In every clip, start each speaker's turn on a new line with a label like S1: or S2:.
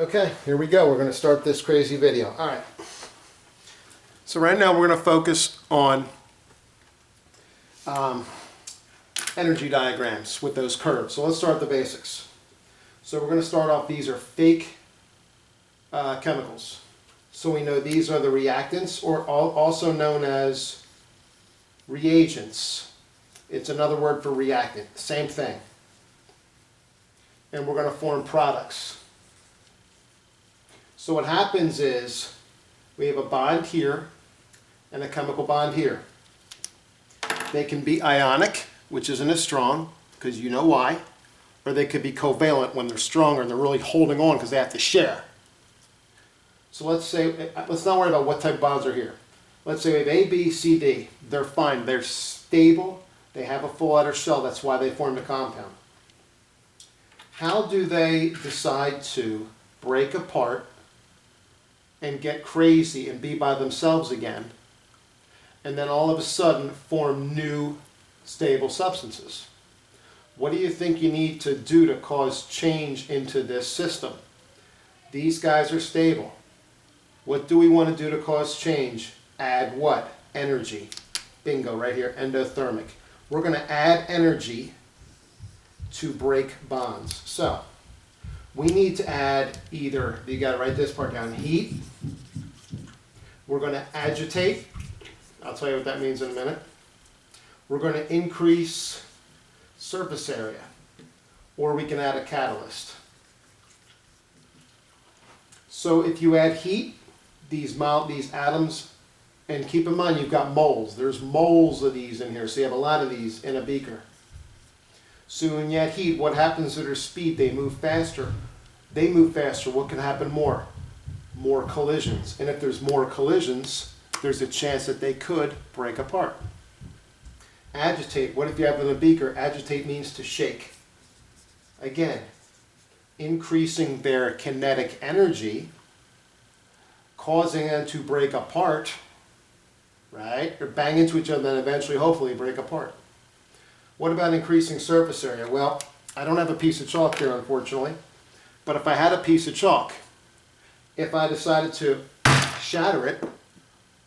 S1: Okay, here we go. We're going to start this crazy video. All right. So right now we're going to focus on energy diagrams with those curves. So let's start with the basics. So we're going to start off, these are fake chemicals. So we know these are the reactants, or also known as reagents. It's another word for reactant, same thing. And we're going to form products. So what happens is we have a bond here and a chemical bond here. They can be ionic, which isn't as strong, because you know why, or they could be covalent when they're stronger and they're really holding on because they have to share. So let's not worry about what type of bonds are here. Let's say we have A, B, C, D. They're fine. They're stable. They have a full outer shell. That's why they formed a compound. How do they decide to break apart and get crazy and be by themselves again, and then all of a sudden form new stable substances? What do you think you need to do to cause change into this system? These guys are stable. What do we want to do to cause change? Add what? Energy. Bingo, right here, endothermic. We're going to add energy to break bonds. So we need to add either, you got to write this part down, heat. We're going to agitate. I'll tell you what that means in a minute. We're going to increase surface area, or we can add a catalyst. So if you add heat, these atoms, and keep in mind you've got moles. There's moles of these in here, so you have a lot of these in a beaker. So when you add heat, what happens to their speed? They move faster. They move faster. What can happen more? More collisions. And if there's more collisions, there's a chance that they could break apart. Agitate. What if you have in a beaker? Agitate means to shake. Again, increasing their kinetic energy, causing them to break apart, right? Or bang into each other and eventually, hopefully, break apart. What about increasing surface area? Well, I don't have a piece of chalk here, unfortunately. But if I had a piece of chalk, if I decided to shatter it,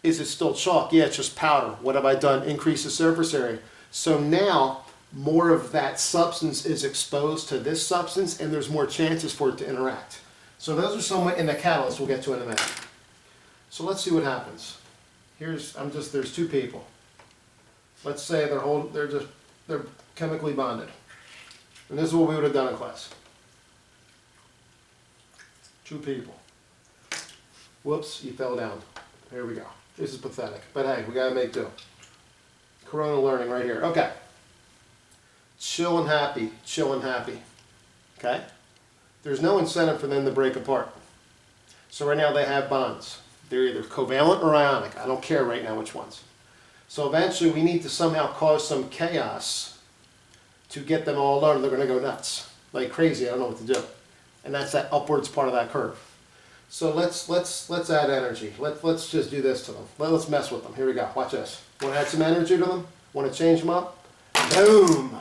S1: is it still chalk? Yeah, it's just powder. What have I done? Increase the surface area. So now, more of that substance is exposed to this substance, and there's more chances for it to interact. So those are some in the catalyst we'll get to in a minute. So let's see what happens. There's two people. Let's say they're chemically bonded. And this is what we would have done in class. Two people. Whoops, you fell down. Here we go. This is pathetic. But hey, we gotta make do. Corona learning right here. Okay. Chill and happy. Chill and happy. Okay? There's no incentive for them to break apart. So right now they have bonds. They're either covalent or ionic. I don't care right now which ones. So eventually we need to somehow cause some chaos to get them all alone. They're going to go nuts. Like crazy. I don't know what to do. And that's that upwards part of that curve. So let's add energy. Let's just do this to them. Let's mess with them. Here we go. Watch this. Want to add some energy to them? Want to change them up? Boom!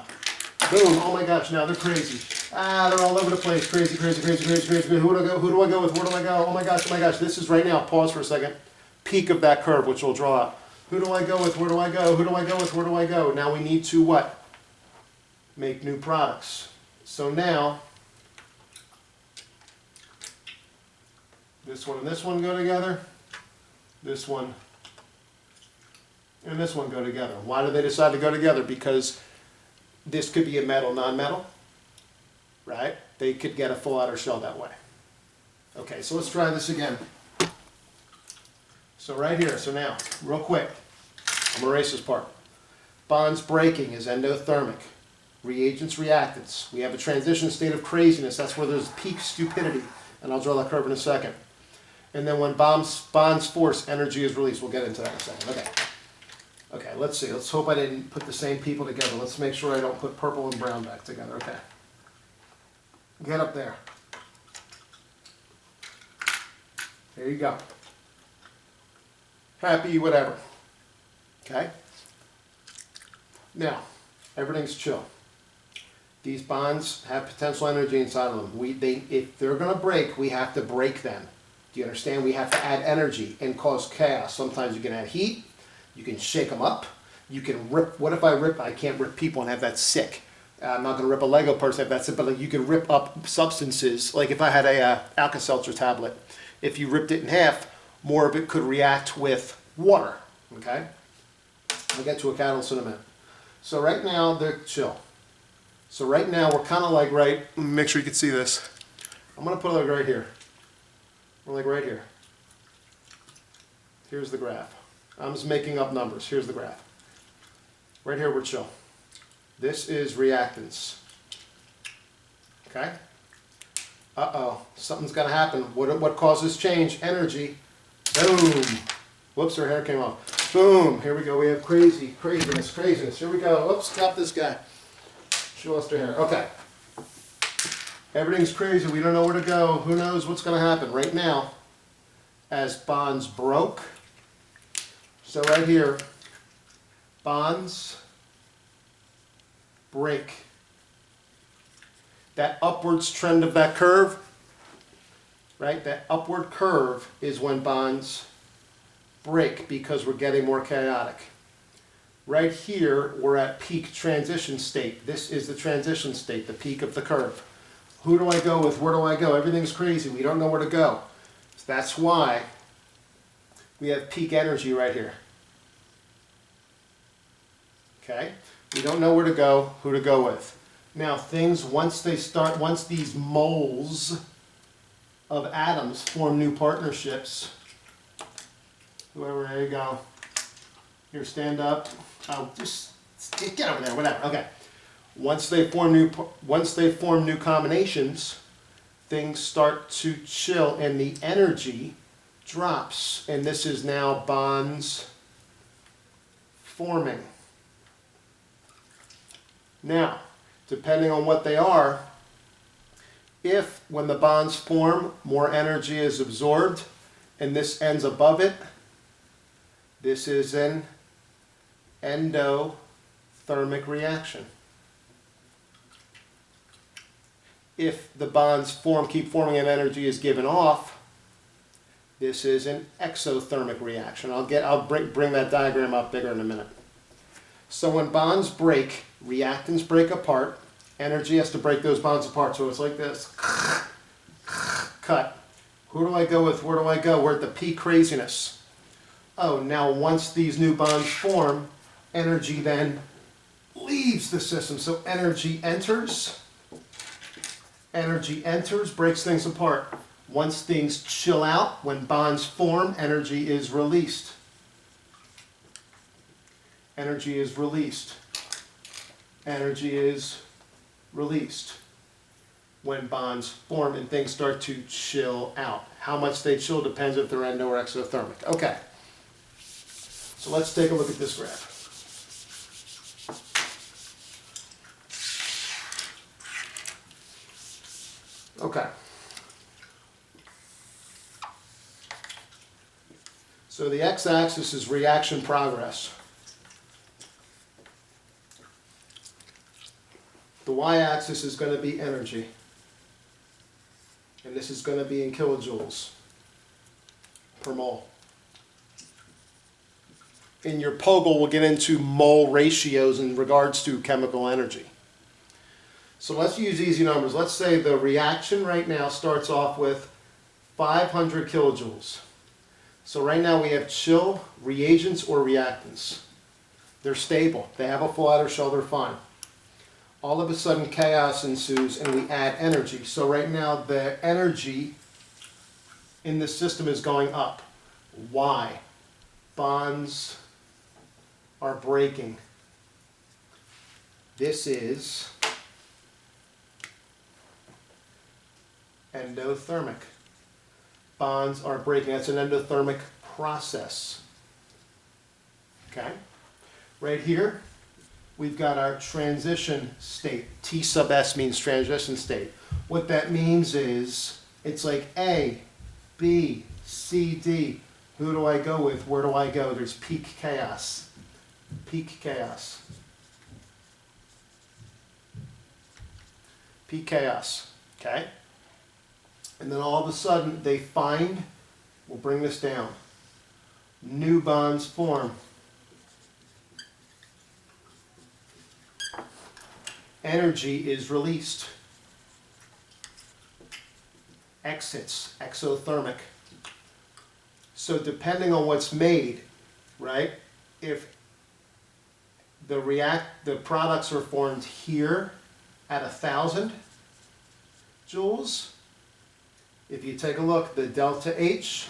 S1: Boom. Oh my gosh, now they're crazy. They're all over the place. Crazy, crazy, crazy, crazy, crazy, crazy. Who do I go? Who do I go with? Where do I go? Oh my gosh, oh my gosh. This is right now, pause for a second, peak of that curve, which we'll draw out. Who do I go with? Where do I go? Who do I go with? Where do I go? Now we need to what? Make new products. So now, this one and this one go together. This one and this one go together. Why do they decide to go together? Because this could be a metal, non-metal, right? They could get a full outer shell that way. Okay, so let's try this again. So right here, so now, real quick, I'm going to erase this part. Bonds breaking is endothermic. Reagents, reactants. We have a transition state of craziness. That's where there's peak stupidity. And I'll draw that curve in a second. And then when bonds force, energy is released. We'll get into that in a second. Okay. Okay, let's see. Let's hope I didn't put the same people together. Let's make sure I don't put purple and brown back together. Okay. Get up there. There you go. Happy, whatever. Okay? Now, everything's chill. These bonds have potential energy inside of them. If they're going to break, we have to break them. Do you understand? We have to add energy and cause chaos. Sometimes you can add heat. You can shake them up. You can rip. What if I rip? I can't rip people and have that sick. I'm not going to rip a Lego person if that's it, but like you can rip up substances. Like if I had a Alka-Seltzer tablet, if you ripped it in half, more of it could react with water. Okay? I'll get to a catalyst in a minute. So right now, they're chill. So right now, we're kind of like make sure you can see this. I'm going to put it like right here. We're like right here. Here's the graph. I'm just making up numbers. Here's the graph. Right here, we're chill. This is reactance. Okay? Uh-oh. Something's going to happen. What causes change? Energy. Boom. Whoops, her hair came off. Boom. Here we go. We have craziness. Here we go. Oops, got this guy. She lost her hair. Okay. Everything's crazy. We don't know where to go. Who knows what's going to happen right now as bonds broke. So right here, bonds break. That upwards trend of that curve, right? That upward curve is when bonds break because we're getting more chaotic. Right here, we're at peak transition state. This is the transition state, the peak of the curve. Who do I go with? Where do I go? Everything's crazy. We don't know where to go. So that's why we have peak energy right here. Okay? We don't know where to go, who to go with. Now things, once these moles of atoms form new partnerships, whoever, there you go. Here, stand up. Oh, just get over there, whatever. Okay. Once they form new combinations, things start to chill and the energy drops. And this is now bonds forming. Now, depending on what they are, if when the bonds form, more energy is absorbed and this ends above it, this is an endothermic reaction. If the bonds keep forming and energy is given off, this is an exothermic reaction. I'll bring that diagram up bigger in a minute. So when bonds break, reactants break apart, energy has to break those bonds apart. So it's like this. Cut. Who do I go with? Where do I go? We're at the peak craziness. Oh, now once these new bonds form, energy then leaves the system. So energy enters, breaks things apart. Once things chill out, when bonds form, energy is released. Energy is released. Energy is released when bonds form and things start to chill out. How much they chill depends if they're endo or exothermic. Okay, so let's take a look at this graph. Okay. So the x-axis is reaction progress. The y-axis is going to be energy. And this is going to be in kilojoules per mole. In your POGL, we'll get into mole ratios in regards to chemical energy. So let's use easy numbers. Let's say the reaction right now starts off with 500 kilojoules. So right now we have chill reagents or reactants. They're stable. They have a full outer shell. They're fine. All of a sudden chaos ensues and we add energy. So right now the energy in the system is going up. Why? Bonds are breaking. This is endothermic. Bonds are breaking. That's an endothermic process. Okay? Right here, we've got our transition state. T sub S means transition state. What that means is, it's like A, B, C, D. Who do I go with? Where do I go? There's peak chaos. Peak chaos. P chaos, okay? And then all of a sudden they find, we'll bring this down, new bonds form. Energy is released. Exits, exothermic. So depending on what's made, right? If the products are formed here at 1,000 joules, if you take a look, the delta H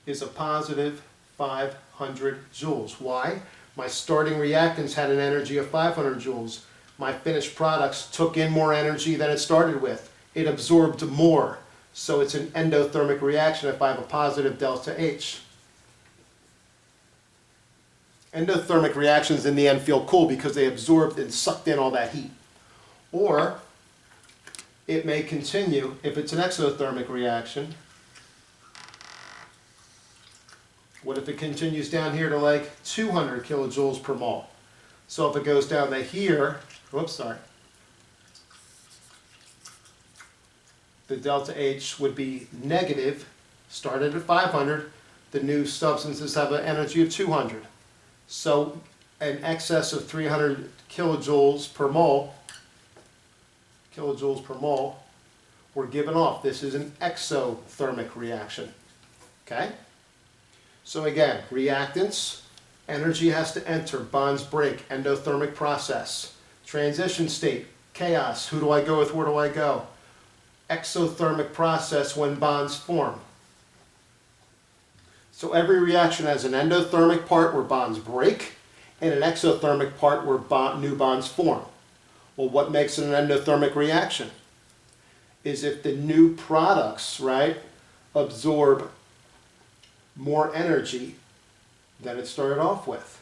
S1: is a positive 500 joules. Why? My starting reactants had an energy of 500 joules. My finished products took in more energy than it started with. It absorbed more. So it's an endothermic reaction if I have a positive delta H. Endothermic reactions in the end feel cool because they absorbed and sucked in all that heat. Or it may continue if it's an exothermic reaction. What if it continues down here to like 200 kilojoules per mole? So if it goes down to here, whoops, sorry. The delta H would be negative, started at 500. The new substances have an energy of 200. So an excess of 300 kilojoules per mole, were given off. This is an exothermic reaction. Okay? So again, reactants, energy has to enter, bonds break, endothermic process. Transition state, chaos, who do I go with, where do I go? Exothermic process when bonds form. So every reaction has an endothermic part where bonds break and an exothermic part where new bonds form. Well, what makes it an endothermic reaction? Is if the new products, right, absorb more energy than it started off with.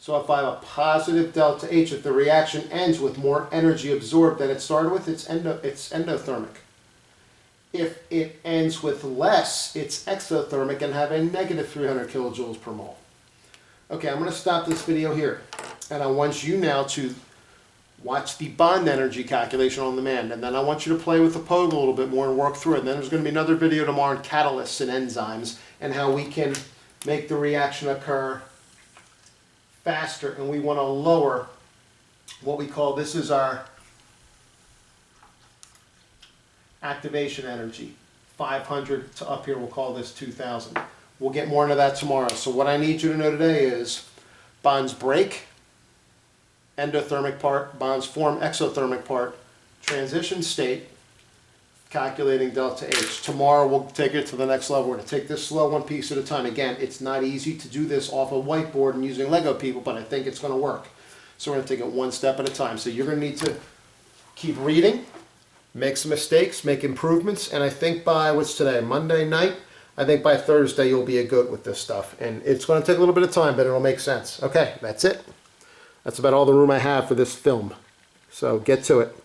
S1: So if I have a positive delta H, if the reaction ends with more energy absorbed than it started with, it's endothermic. If it ends with less, it's exothermic and have a negative 300 kilojoules per mole. Okay, I'm going to stop this video here. And I want you now to watch the bond energy calculation on demand. And then I want you to play with the pogo a little bit more and work through it. And then there's going to be another video tomorrow on catalysts and enzymes and how we can make the reaction occur faster. And we want to lower what we call, this is our activation energy, 500 to up here, we'll call this 2,000. We'll get more into that tomorrow. So what I need you to know today is bonds break, endothermic part, bonds form, exothermic part, transition state, calculating delta H. Tomorrow we'll take it to the next level. We're going to take this slow, one piece at a time. Again, it's not easy to do this off a whiteboard and using Lego people, but I think it's going to work. So we're going to take it one step at a time. So you're going to need to keep reading, make some mistakes, make improvements, and I think by, what's today, Monday night? I think by Thursday you'll be a goat with this stuff. And it's going to take a little bit of time, but it'll make sense. Okay, that's it. That's about all the room I have for this film. So get to it.